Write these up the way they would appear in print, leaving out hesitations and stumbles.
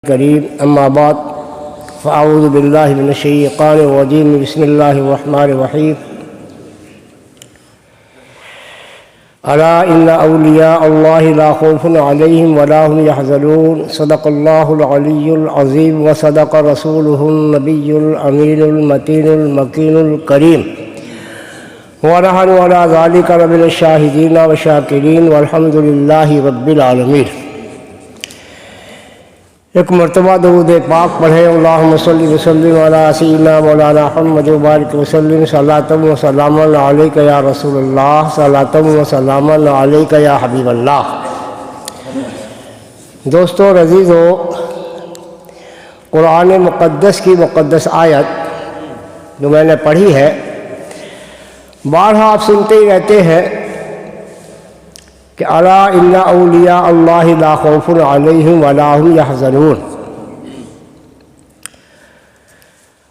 کریم اما بعد فاعوذ باللہ من الشیطان الرجیم بسم اللہ الرحمن الرحیم الا ان اولیاء اللہ لا خوف علیہم ولا هم يحزنون صدق اللہ العلی العظیم وصدق رسولہ النبی الامین المتین المکین الکریم ونحن على ذلك من الشاہدین والشاکرین والحمد للہ رب العالمین۔ ایک مرتبہ درود پاک پڑھیں، اللہم صلی وسلم علی سیدنا مولانا محمد وبارک وسلم صلاۃ و سلاما علیک یا رسول اللہ، صلاۃ و سلاما علیک یا حبیب اللہ۔ دوستو عزیزو، قرآن مقدس کی مقدس آیت جو میں نے پڑھی ہے، بارہا آپ سنتے ہی رہتے ہیں کہ الا ان اولیاء اللہ لا خوف علیہم ولا هم یحزنون۔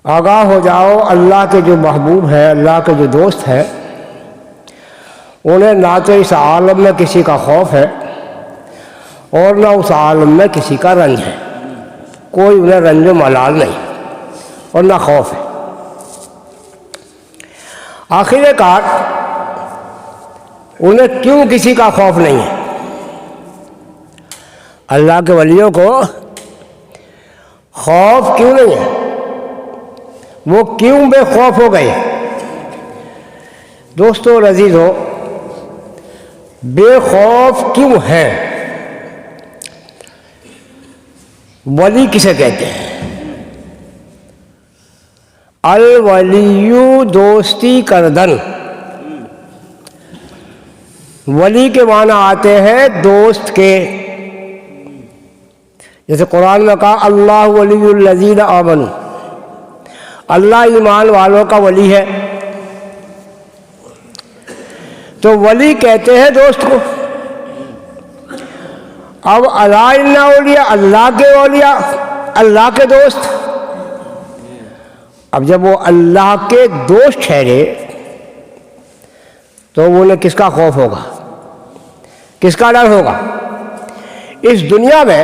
آگاہ ہو جاؤ، اللہ کے جو محبوب ہیں، اللہ کے جو دوست ہیں، انہیں نہ تو اس عالم میں کسی کا خوف ہے اور نہ اس عالم میں کسی کا رنج ہے۔ کوئی انہیں رنج و ملال نہیں اور نہ خوف ہے۔ آخر کار انہیں کیوں کسی کا خوف نہیں ہے؟ اللہ کے ولیوں کو خوف کیوں نہیں ہے؟ وہ کیوں بے خوف ہو گئے؟ دوستو اور عزیزو، بے خوف کیوں ہیں؟ ولی کسے کہتے ہیں؟ الولی دوستی کردن۔ ولی کے معنی آتے ہیں دوست کے، جیسے قرآن میں کہا اللہ ولی الذین آمنوا، اللہ ایمان والوں کا ولی ہے، تو ولی کہتے ہیں دوست کو۔ اب الا ان اولیاء، اللہ کے اولیاء، اللہ کے دوست۔ اب جب وہ اللہ کے دوست ٹھہرے تو انہیں کس کا خوف ہوگا، کس کا ڈر ہوگا؟ اس دنیا میں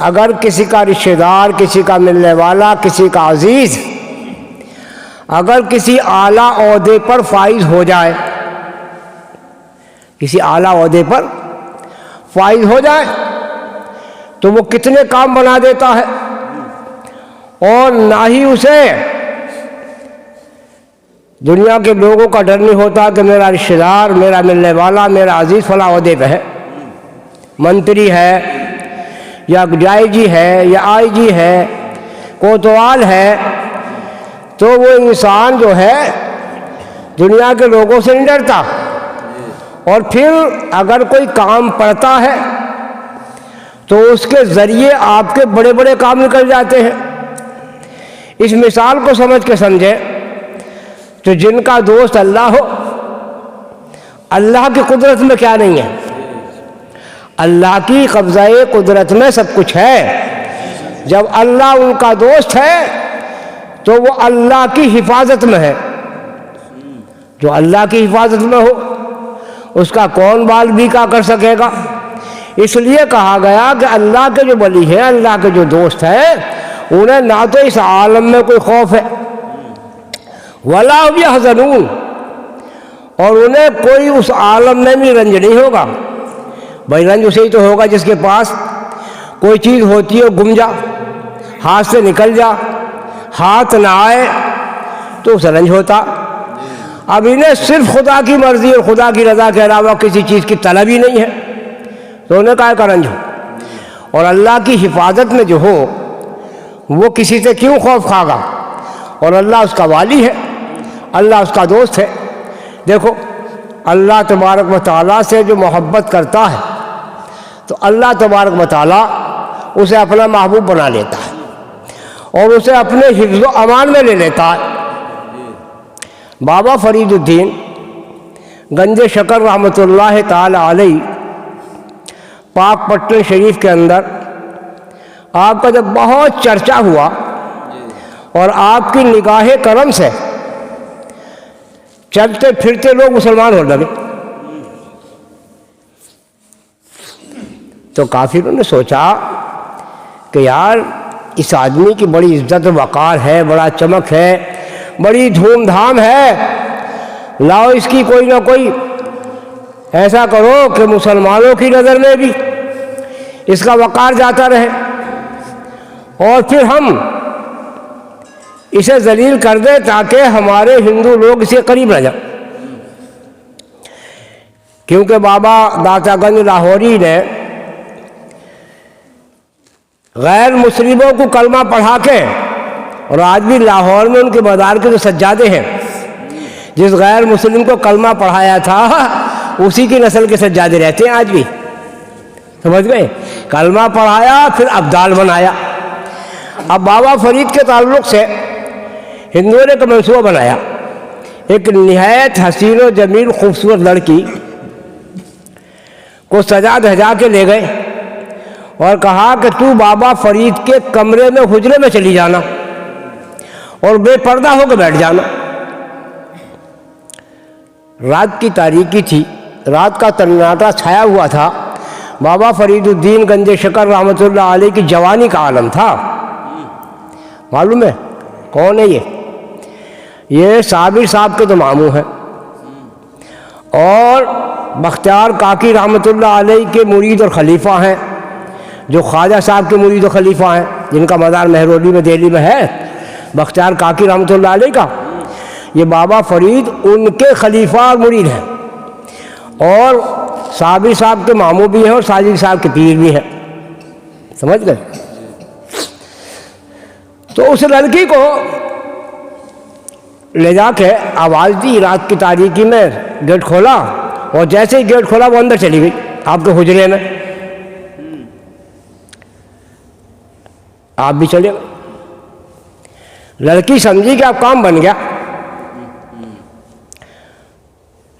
اگر کسی کا رشتہ دار، کسی کا ملنے والا، کسی کا عزیز اگر کسی اعلیٰ عہدے پر فائز ہو جائے، کسی اعلیٰ عہدے پر فائز ہو جائے تو وہ کتنے کام بنا دیتا ہے، اور نہ ہی اسے دنیا کے لوگوں کا ڈر نہیں ہوتا کہ میرا رشتہ دار، میرا ملنے والا، میرا عزیز فلاں عہدے پہ ہے، منتری ہے یا ڈائی جی ہے یا آئی جی ہے، کوتوال ہے، تو وہ انسان جو ہے دنیا کے لوگوں سے نہیں ڈرتا۔ اور پھر اگر کوئی کام پڑتا ہے تو اس کے ذریعے آپ کے بڑے بڑے کام نکل جاتے ہیں۔ اس مثال کو سمجھ کے سمجھیں تو جن کا دوست اللہ ہو، اللہ کی قدرت میں کیا نہیں ہے؟ اللہ کی قبضہ قدرت میں سب کچھ ہے۔ جب اللہ ان کا دوست ہے تو وہ اللہ کی حفاظت میں ہے۔ جو اللہ کی حفاظت میں ہو اس کا کون بال بھی کیا کر سکے گا؟ اس لیے کہا گیا کہ اللہ کے جو ولی ہیں، اللہ کے جو دوست ہیں، انہیں نہ تو اس عالم میں کوئی خوف ہے ولا هم يحزنون، اور انہیں کوئی اس عالم میں بھی رنج نہیں ہوگا۔ بھائی رنج اسے ہی تو ہوگا جس کے پاس کوئی چیز ہوتی ہے گم جا، ہاتھ سے نکل جا، ہاتھ نہ آئے تو اسے رنج ہوتا۔ اب انہیں صرف خدا کی مرضی اور خدا کی رضا کے علاوہ کسی چیز کی طلب ہی نہیں ہے، تو انہیں کائے کا رنج ہو؟ اور اللہ کی حفاظت میں جو ہو وہ کسی سے کیوں خوف کھاگا؟ اور اللہ اس کا والی ہے، اللہ اس کا دوست ہے۔ دیکھو، اللہ تبارک و تعالیٰ سے جو محبت کرتا ہے تو اللہ تبارک و تعالیٰ اسے اپنا محبوب بنا لیتا ہے اور اسے اپنے حفظ و امان میں لے لیتا ہے۔ بابا فرید الدین گنج شکر رحمۃ اللہ تعالی علیہ پاک پٹن شریف کے اندر آپ کا جب بہت چرچا ہوا اور آپ کی نگاہ کرم سے چلتے پھرتے لوگ مسلمان ہو لگے، تو کافروں نے سوچا کہ یار اس آدمی کی بڑی عزت و وقار ہے، بڑا چمک ہے، بڑی دھوم دھام ہے، لاؤ اس کی کوئی نہ کوئی ایسا کرو کہ مسلمانوں کی نظر میں بھی اس کا وقار جاتا رہے، اور پھر ہم اسے ذلیل کر دیں تاکہ ہمارے ہندو لوگ اسے قریب نہ جائیں۔ کیونکہ بابا داتا گنج لاہوری نے غیر مسلموں کو کلمہ پڑھا کے، اور آج بھی لاہور میں ان کے مزار کے جو سجادے ہیں، جس غیر مسلم کو کلمہ پڑھایا تھا اسی کی نسل کے سجادے رہتے ہیں آج بھی، سمجھ گئے؟ کلمہ پڑھایا پھر ابدال بنایا۔ اب بابا فرید کے تعلق سے ہندوؤں نے ایک منصوبہ بنایا، ایک نہایت حسین و جمیل خوبصورت لڑکی کو سجا دھجا کے لے گئے اور کہا کہ تو بابا فرید کے کمرے میں حجرے میں چلی جانا اور بے پردہ ہو کے بیٹھ جانا۔ رات کی تاریکی تھی، رات کا سناٹا چھایا ہوا تھا، بابا فرید الدین گنج شکر رحمۃ اللہ علیہ کی جوانی کا عالم تھا۔ معلوم ہے کون ہے یہ صابر صاحب کے تو ماموں ہیں، اور بختیار کاکی رحمۃ اللہ علیہ کے مرید اور خلیفہ ہیں، جو خواجہ صاحب کے مرید و خلیفہ ہیں، جن کا مزار مہرولی میں دہلی میں ہے، بختیار کاکی رحمۃ اللہ علیہ کا، یہ بابا فرید ان کے خلیفہ اور مرید ہیں، اور صابر صاحب کے ماموں بھی ہیں اور ساجد صاحب کے پیر بھی ہیں، سمجھ گئے؟ تو اس لڑکی کو لے جا کے آواز دی، رات کی تاریکی میں گیٹ کھولا، اور جیسے ہی گیٹ کھولا وہ اندر چلی گئی آپ کے حجرے میں، آپ بھی چلے گئے۔ لڑکی سمجھی کہ اب کام بن گیا،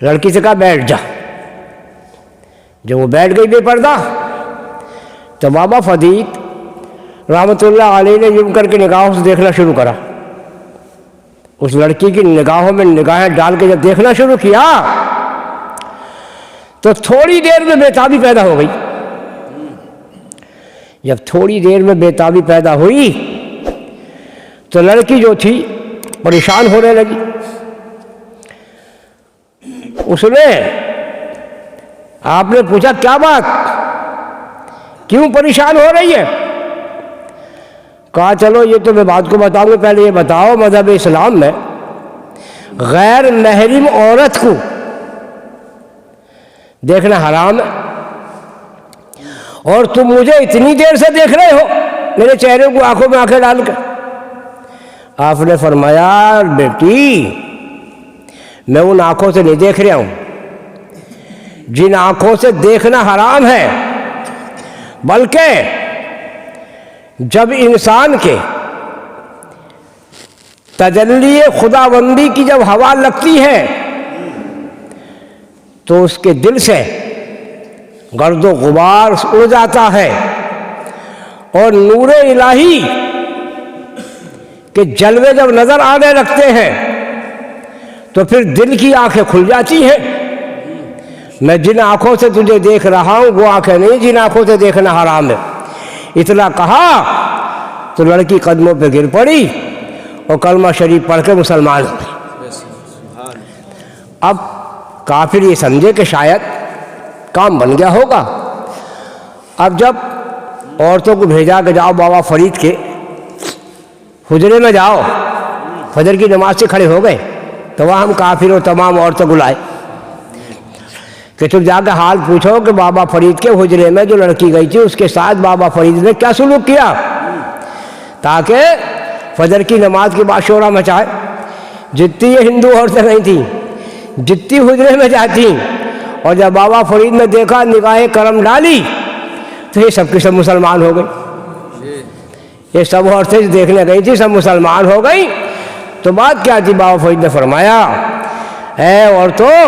لڑکی سے کہا بیٹھ جا، جب وہ بیٹھ گئی بے پردہ تو بابا فرید رحمۃ اللہ علیہ نے یوں کر کے نگاہوں سے دیکھنا شروع کرا۔ اس لڑکی کی نگاہوں میں نگاہیں ڈال کے جب دیکھنا شروع کیا تو تھوڑی دیر میں بےتابی پیدا ہو گئی۔ جب تھوڑی دیر میں بےتابی پیدا ہوئی تو لڑکی جو تھی پریشان ہونے لگی۔ اس نے آپ نے پوچھا کیا بات، کیوں پریشان ہو رہی ہے؟ کہا چلو یہ تو میں بات کو بتاؤں گا، پہلے یہ بتاؤ مذہب اسلام میں غیر محرم عورت کو دیکھنا حرام ہے، اور تم مجھے اتنی دیر سے دیکھ رہے ہو میرے چہرے کو آنکھوں میں آنکھیں ڈال کر۔ آپ نے فرمایا بیٹی میں ان آنکھوں سے نہیں دیکھ رہا ہوں جن آنکھوں سے دیکھنا حرام ہے، بلکہ جب انسان کے تجلی خداوندی کی جب ہوا لگتی ہے تو اس کے دل سے گرد و غبار اڑ جاتا ہے، اور نور الہی کے جلوے جب نظر آنے لگتے ہیں تو پھر دل کی آنکھیں کھل جاتی ہیں۔ میں جن آنکھوں سے تجھے دیکھ رہا ہوں وہ آنکھیں نہیں جن آنکھوں سے دیکھنا حرام ہے۔ اتنا کہا تو لڑکی قدموں پہ گر پڑی اور کلمہ شریف پڑھ کے مسلمان ہو گئی۔ اب کافر یہ سمجھے کہ شاید کام بن گیا ہوگا۔ اب جب عورتوں کو بھیجا کہ جاؤ بابا فرید کے حجرے میں جاؤ، فجر کی نماز سے کھڑے ہو گئے تو وہاں ہم کافر اور تمام عورتوں کو لائے کہ تم جا کے حال پوچھو کہ بابا فرید کے حجرے میں جو لڑکی گئی تھی اس کے ساتھ بابا فرید نے کیا سلوک کیا، تاکہ فجر کی نماز کے بعد شورا مچائے۔ جتنی یہ ہندو عورتیں نہیں تھیں، جتنی حجرے میں جاتی، اور جب بابا فرید نے دیکھا نگاہ کرم ڈالی تو یہ سب کی سب مسلمان ہو گئی۔ یہ سب عورتیں جو دیکھنے گئی تھی سب مسلمان ہو گئی۔ تو بات کیا تھی؟ بابا فرید نے فرمایا اے عورتوں،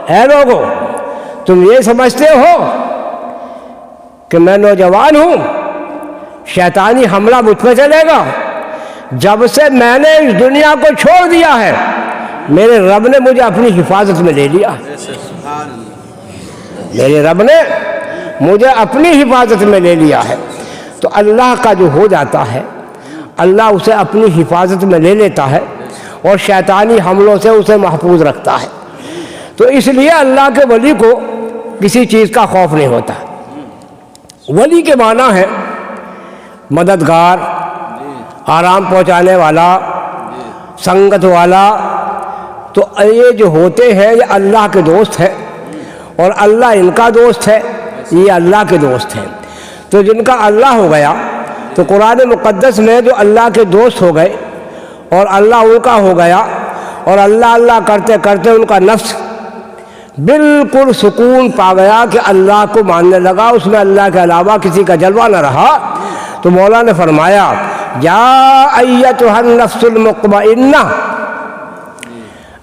اے لوگوں، تم یہ سمجھتے ہو کہ میں نوجوان ہوں، شیطانی حملہ مجھ پہ چلے گا؟ جب سے میں نے اس دنیا کو چھوڑ دیا ہے میرے رب نے مجھے اپنی حفاظت میں لے لیا، میرے رب نے مجھے اپنی حفاظت میں لے لیا ہے۔ تو تو اللہ کا جو ہو جاتا ہے اللہ اسے اپنی حفاظت میں لے لیتا ہے اور شیطانی حملوں سے اسے محفوظ رکھتا ہے۔ تو اس لیے اللہ کے ولی کو کسی چیز کا خوف نہیں ہوتا۔ ولی کے معنی ہے مددگار، آرام پہنچانے والا، سنگت والا۔ تو یہ جو ہوتے ہیں یہ اللہ کے دوست ہیں اور اللہ ان کا دوست ہے، یہ اللہ کے دوست ہیں۔ تو جن کا اللہ ہو گیا تو قرآن مقدس میں جو اللہ کے دوست ہو گئے اور اللہ ان کا ہو گیا اور اللہ اللہ کرتے کرتے ان کا نفس بالکل سکون پا گیا کہ اللہ کو ماننے لگا، اس میں اللہ کے علاوہ کسی کا جلوہ نہ رہا، تو مولا نے فرمایا یا ایتھا النفس المطمئنہ،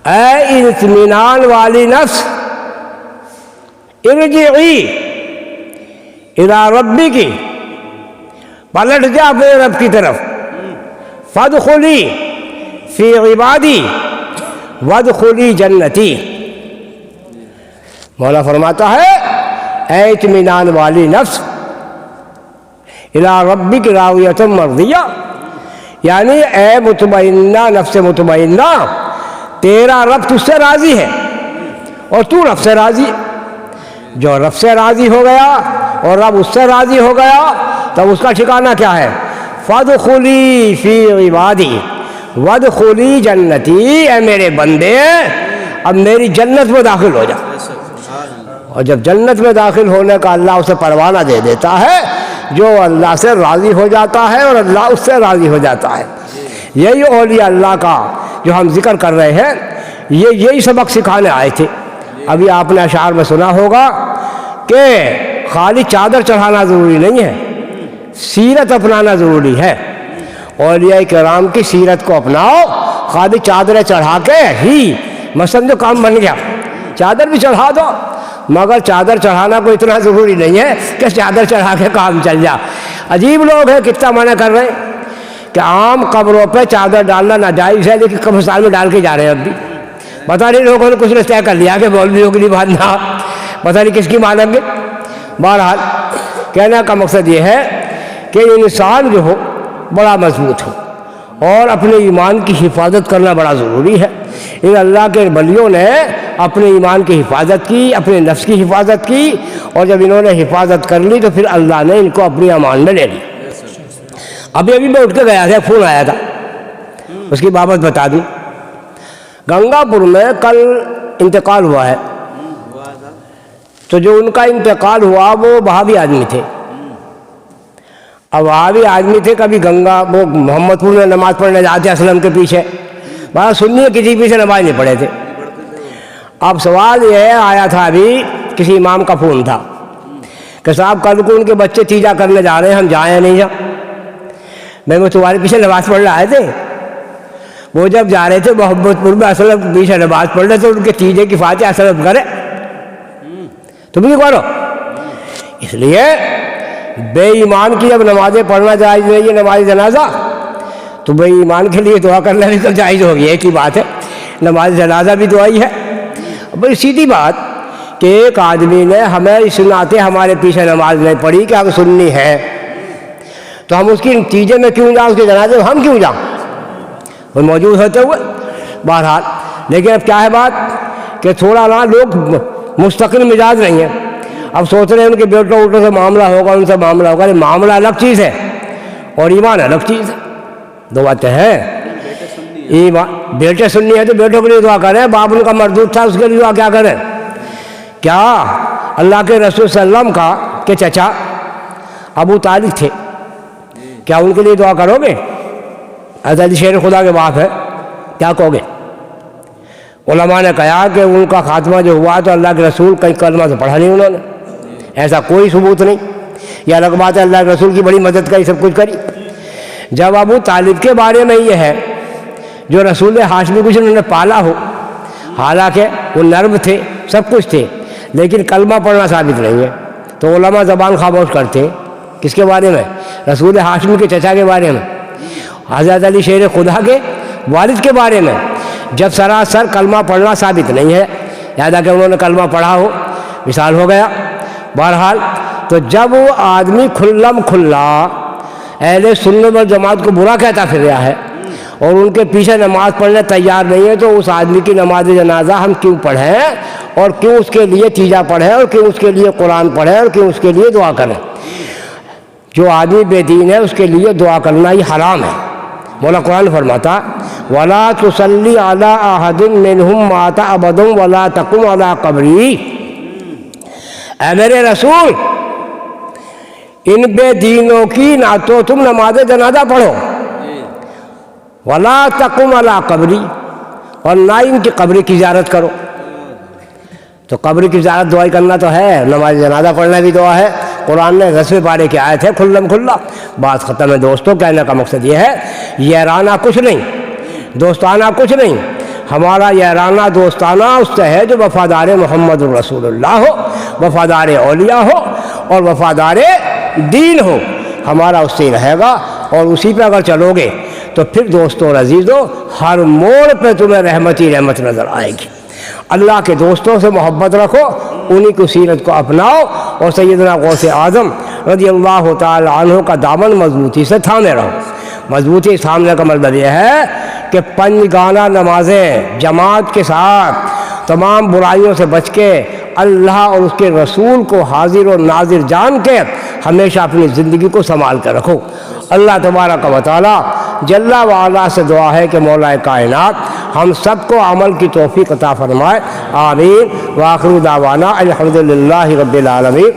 اے اطمینان والی نفس، ارجعی الی ربک، پلٹ جا اپنے رب کی طرف، فادخلی فی عبادی وادخلی جنتی۔ مولا فرماتا ہے اے اطمینان والی نفس، الی ربک راضیۃ مرضیہ، یعنی اے مطمئنہ نفس مطمئنہ، تیرا رب تجھ سے راضی ہے اور تو رب سے راضی ہے۔ جو رب سے راضی ہو گیا اور رب اس سے راضی ہو گیا تب اس کا ٹھکانہ کیا ہے؟ فادخلی فی عبادی وادخلی جنتی، اے میرے بندے اب میری جنت میں داخل ہو جا۔ اور جب جنت میں داخل ہونے کا اللہ اسے پروانہ دے دیتا ہے، جو اللہ سے راضی ہو جاتا ہے اور اللہ اس سے راضی ہو جاتا ہے۔ یہی اولیاء اللہ کا جو ہم ذکر کر رہے ہیں یہی سبق سکھانے آئے تھے۔ ابھی آپ نے اشعار میں سنا ہوگا کہ خالی چادر چڑھانا ضروری نہیں ہے، سیرت اپنانا ضروری ہے۔ اولیاء کرام کی سیرت کو اپناؤ، خالی چادریں چڑھا کے ہی مثلا جو کام بن گیا، چادر بھی چڑھا دو، مگر چادر چڑھانا کوئی اتنا ضروری نہیں ہے کہ چادر چڑھا کے کام چل جا۔ عجیب لوگ ہیں، کتنا منع کر رہے ہیں کہ عام قبروں پہ چادر ڈالنا ناجائز ہے، لیکن قبرستان میں ڈال کے جا رہے ہیں اب بھی۔ پتہ نہیں لوگوں نے کچھ نے طے کر لیا کہ مولویوں کے لیے بات نہ، پتہ نہیں کس کی مانیں گے۔ بہرحال کہنے کا مقصد یہ ہے کہ انسان جو ہو بڑا مضبوط ہو اور اپنے ایمان کی حفاظت کرنا بڑا ضروری ہے۔ ان اللہ کے ولیوں نے اپنے ایمان کی حفاظت کی، اپنے نفس کی حفاظت کی، اور جب انہوں نے حفاظت کر لی تو پھر اللہ نے ان کو اپنی امان میں لے لی۔ ابھی میں اٹھ کے گیا تھا، فون آیا تھا، اس کی بابت بتا دوں۔ گنگا پور میں کل انتقال ہوا ہے، تو جو ان کا انتقال ہوا وہ وہابی آدمی تھے۔ اب وہابی آدمی تھے، کبھی گنگا وہ محمد پور میں نماز پڑھنے جاتے اسلم کے پیچھے، بڑا سنی ہے، کسی پیچھے نماز نہیں پڑھے تھے۔ اب سوال یہ آیا تھا، ابھی کسی امام کا فون تھا کہ صاحب کل کو ان کے بچے تیجا کرنے جا رہے ہیں، ہم جائیں نہیں جا؟ میں تمہارے پیچھے نماز پڑھنے آئے تھے۔ وہ جب جا رہے تھے محمد پور میں اسلم کے پیچھے نماز پڑھ رہے تھے، ان کے تیجے کی فاتحہ اسلم کرے، تم بھی کرو۔ اس لیے بے ایمان کی جب نمازیں پڑھنا جائز نہیں ہے، نماز جنازہ، تو بے ایمان کے لیے دعا کرنا بھی تو جائز ہوگی، ایک ہی بات ہے۔ نماز جنازہ بھی دعائی ہے۔ بڑی سیدھی بات کہ ایک آدمی نے ہمیں سناتے ہمارے پیچھے نماز نہیں پڑھی کہ ہم سنی ہے، تو ہم اس کی نتیجے میں کیوں جائیں، اس کے جنازے میں ہم کیوں جائیں، وہ موجود ہوتے ہوئے۔ بہرحال لیکن اب کیا ہے بات کہ تھوڑا نا لوگ مستقل مزاج نہیں ہیں، اب سوچ رہے ہیں ان کے بیٹوں ووٹوں سے معاملہ ہوگا، ان سے معاملہ ہوگا۔ یہ معاملہ الگ چیز ہے اور ایمان الگ چیز ہے، دو باتیں ہیں۔ بیٹے سننی ہے تو بیٹوں کے لیے دعا کریں، باپ ان کا مردود تھا اس کے لیے دعا کیا کریں؟ کیا اللہ کے رسول صلی اللہ علیہ وسلم کا کہ چچا ابو طالب تھے، کیا ان کے لیے دعا کرو گے؟ حضرت شیر خدا کے باپ ہے، کیا کہو گے؟ علماء نے کہا کہ ان کا خاتمہ جو ہوا تو اللہ کے رسول کہیں کلمہ سے پڑھا نہیں انہوں نے، ایسا کوئی ثبوت نہیں۔ یہ الگ بات ہے، اللہ کے رسول کی بڑی مدد کری، سب کچھ کری۔ جب ابو طالب کے بارے میں یہ ہے جو رسول ہاشمی کچھ انہوں نے پالا ہو، حالانکہ وہ نرم تھے، سب کچھ تھے، لیکن کلمہ پڑھنا ثابت نہیں ہے، تو علماء زبان خاموش کرتے۔ کس کے بارے میں؟ رسول ہاشمی کے چچا کے بارے میں، حضرت علی شیر خدا کے والد کے بارے میں، جب سراسر کلمہ پڑھنا ثابت نہیں ہے، لہٰذا کہ انہوں نے کلمہ پڑھا ہو، مثال ہو گیا۔ بہرحال تو جب وہ آدمی کھلم کھلا اہل سنت والجماعت کو برا کہتا پھر رہا ہے اور ان کے پیچھے نماز پڑھنے تیار نہیں ہے، تو اس آدمی کی نماز جنازہ ہم کیوں پڑھیں اور کیوں اس کے لیے تیجا پڑھیں اور کیوں اس کے لیے قرآن پڑھیں اور کیوں اس کے لیے دعا کریں؟ جو آدمی بے دین ہے اس کے لیے دعا کرنا ہی حرام ہے۔ مولا قرآن فرماتا وَلَا تُصَلِّ عَلَىٰ أَحَدٍ مِّنْهُمْ مَاتَ أَبَدًا وَلَا تَقُمْ عَلَىٰ قَبْرِهِ، اے میرے رسول ان بے دینوں کی نہ تو تم نماز جنازہ پڑھو، وَلَا تَقُمْ عَلَىٰ قَبْرِهِ، اور نہ ان کی قبر کی زیارت کرو۔ تو قبر کی زیارت دعائی کرنا تو ہے، نماز جنازہ پڑھنا بھی دعا ہے۔ قرآن نے 10ویں پارے کی آیت ہے کھلم کھلا، بات ختم ہے دوستوں۔ کہنے کا مقصد یہ ہے یارانہ کچھ نہیں، دوستانہ کچھ نہیں، ہمارا یارانہ دوستانہ اس سے ہے جو وفادار محمد الرسول اللہ ہو، وفادار اولیاء ہو اور وفادار دین ہو، ہمارا اس سے ہی رہے گا۔ اور اسی پہ اگر چلو گے تو پھر دوستوں اور عزیزوں ہر موڑ پہ تمہیں رحمت ہی رحمت نظر آئے گی۔ اللہ کے دوستوں سے محبت رکھو، انہی کی سیرت کو اپناؤ، اور سیدنا غوث اعظم رضی اللہ تعالی عنہ کا دامن مضبوطی سے تھامے رہو۔ مضبوطی تھامنے کا مطلب یہ ہے کہ 5 گانا نمازیں جماعت کے ساتھ تمام برائیوں سے بچ کے اللہ اور اس کے رسول کو حاضر و ناظر جان کے ہمیشہ اپنی زندگی کو سنبھال کر رکھو۔ اللہ تبارک و تعالی جل وعلا سے دعا ہے کہ مولا کائنات ہم سب کو عمل کی توفیق عطا فرمائے، آمین۔ وآخر دعوانا الحمدللہ رب العالمین۔